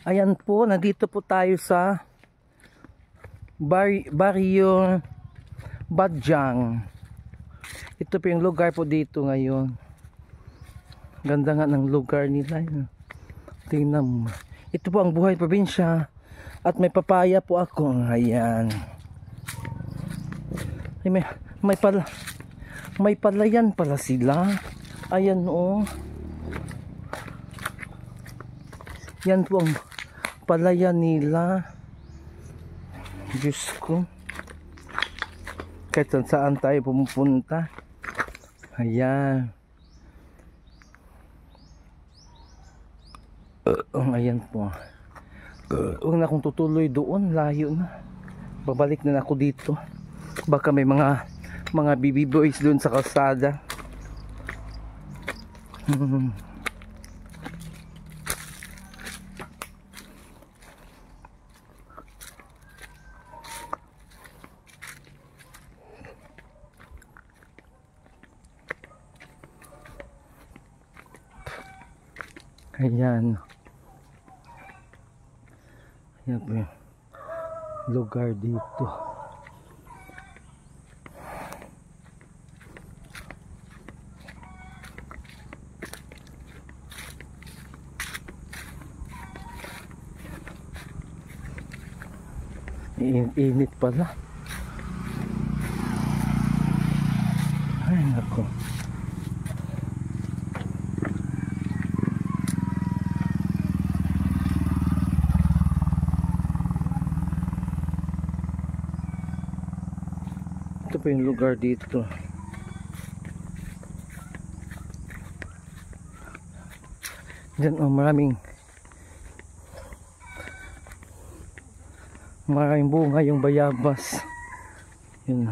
Ayan po, nandito po tayo sa Barrio Badjang. Ito po yung lugar po dito ngayon. Ganda nga ng lugar nila. Tingnan mo. Ito po ang buhay probinsya. At may papaya po ako. Ayan. Ay, may palayan pala sila. Ayan o. Yan po ang palayan nila. Diyos ko. Kahit saan tayo pumupunta. Ayan. Ayan po. Huwag na akong tutuloy doon. Layo na. Babalik na ako dito. Baka may mga baby boys doon sa kalsada. Ayan. Ayan po yung lugar dito. Init pala. Ay nako. Ito pa yung lugar dito. Diyan maraming bunga yung bayabas. Yun.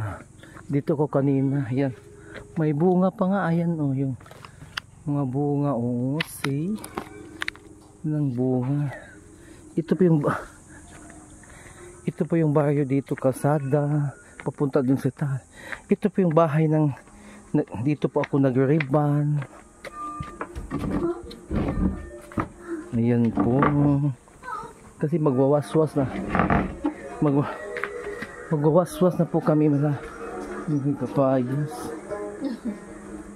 Dito ko kanina. Ayan. May bunga pa nga. Ayan o. Yung mga bunga. O. See? Ilang bunga. Ito po yung baryo dito. Kalsada. Papunta dun sa taas. Ito po yung bahay ng dito po ako nag-ribbon. Ayan po. Kasi magwawaswas na. Magwawaswas na po kami mga papayas.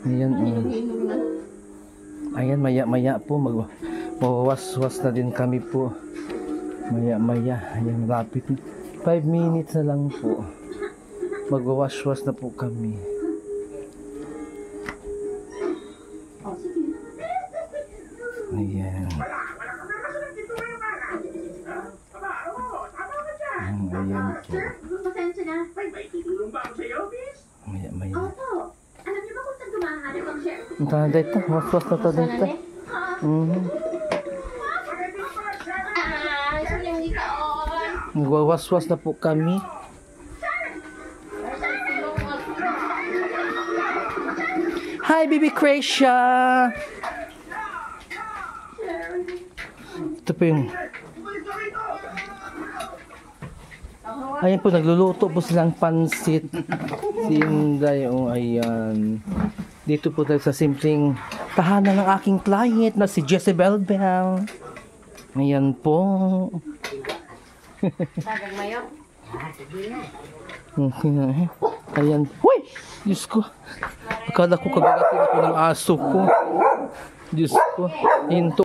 Ayan. Ayan, maya po magwawaswas na din kami po. Maya. Ayan, lapit. 5 minutes na lang po. Magwawaswas na po kami. Ayan. Ayan po. Pasensya na. May tutulong ba ako sa iyo, miss? Maya. Opo. Alam niyo ba kung saan dumahanap ang share? Ang tanda dito. Waswas na to dito. Magwawaswas na po kami. Hi, Baby Crecia! Ito po yung... Ayan po, nagluluto po silang pansit. Sinday, ayan. Dito po tayo sa simpleng tahanan ng aking client na si Jezebel Bell. Ayan po. Tagang mayo? Ayan. Huy! Diyos ko. Akala ko kagagatin ako ng aso ko. Diyos ko. Hinto.